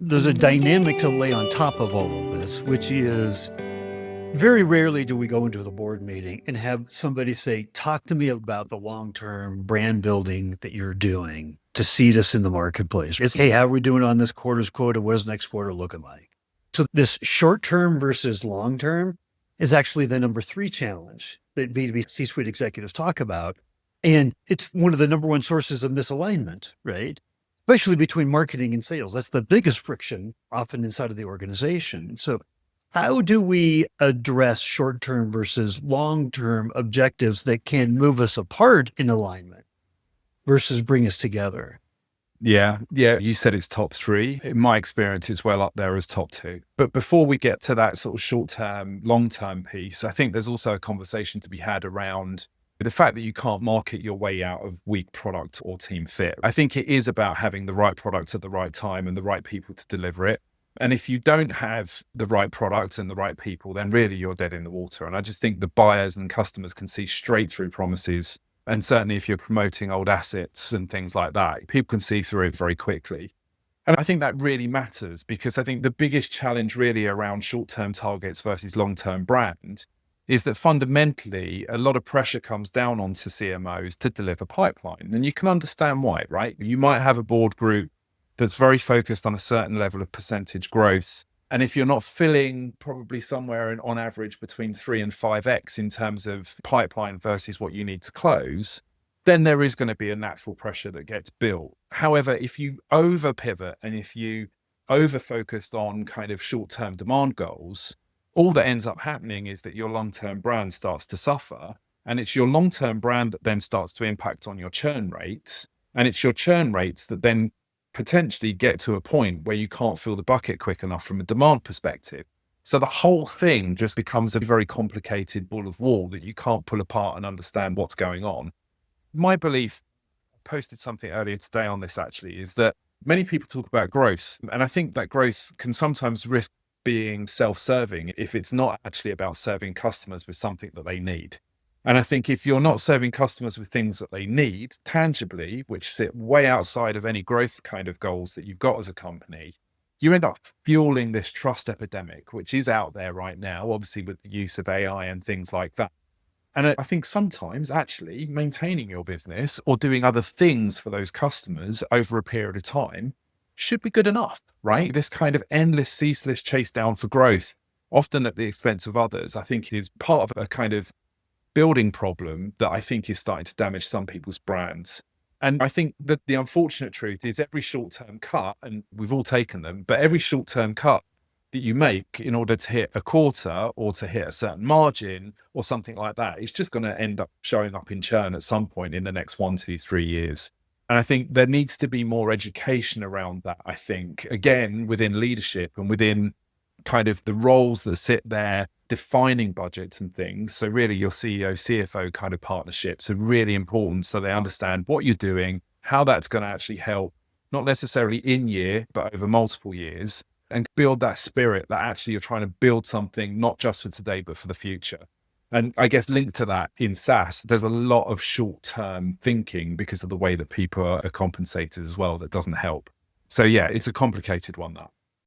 There's a dynamic to lay on top of all of this, which is very rarely do we go into the board meeting and have somebody say, talk to me about the long-term brand building that you're doing to seed us in the marketplace. It's, hey, how are we doing on this quarter's quota? What is next quarter looking like? So this short-term versus long-term is actually the number 3 challenge that B2B C-suite executives talk about. And it's one of the number 1 sources of misalignment, right? Especially between marketing and sales. That's the biggest friction often inside of the organization. So how do we address short-term versus long-term objectives that can move us apart in alignment versus bring us together? Yeah. You said it's top 3. In my experience, it's well up there as top 2. But before we get to that sort of short-term, long-term piece, I think there's also a conversation to be had around the fact that you can't market your way out of weak product or team fit. I think it is about having the right product at the right time and the right people to deliver it. And if you don't have the right product and the right people, then really you're dead in the water. And I just think the buyers and customers can see straight through promises. And certainly if you're promoting old assets and things like that, people can see through it very quickly. And I think that really matters because I think the biggest challenge really around short-term targets versus long-term brand is that fundamentally a lot of pressure comes down onto CMOs to deliver pipeline. And you can understand why, right? You might have a board group that's very focused on a certain level of percentage growth. And if you're not filling probably somewhere on average between 3 and 5x in terms of pipeline versus what you need to close, then there is going to be a natural pressure that gets built. However, if you over pivot and if you over focused on kind of short-term demand goals, all that ends up happening is that your long-term brand starts to suffer. And it's your long-term brand that then starts to impact on your churn rates. And it's your churn rates that then potentially get to a point where you can't fill the bucket quick enough from a demand perspective. So the whole thing just becomes a very complicated ball of wool that you can't pull apart and understand what's going on. My belief, I posted something earlier today on this actually, is that many people talk about growth. And I think that growth can sometimes risk being self-serving if it's not actually about serving customers with something that they need. And I think if you're not serving customers with things that they need tangibly, which sit way outside of any growth kind of goals that you've got as a company, you end up fueling this trust epidemic, which is out there right now, obviously with the use of AI and things like that. And I think sometimes actually maintaining your business or doing other things for those customers over a period of time should be good enough, right? This kind of endless, ceaseless chase down for growth, often at the expense of others, I think is part of a kind of building problem that I think is starting to damage some people's brands. And I think that the unfortunate truth is every short-term cut, and we've all taken them, but every short-term cut that you make in order to hit a quarter or to hit a certain margin or something like that, is just going to end up showing up in churn at some point in the next 1, 2, 3 years. And I think there needs to be more education around that, I think, again, within leadership and within kind of the roles that sit there defining budgets and things. So really your CEO, CFO kind of partnerships are really important so they understand what you're doing, how that's going to actually help, not necessarily in year, but over multiple years, and build that spirit that actually you're trying to build something not just for today, but for the future. And I guess linked to that in SaaS, there's a lot of short-term thinking because of the way that people are compensated as well that doesn't help. So yeah, it's a complicated one, that.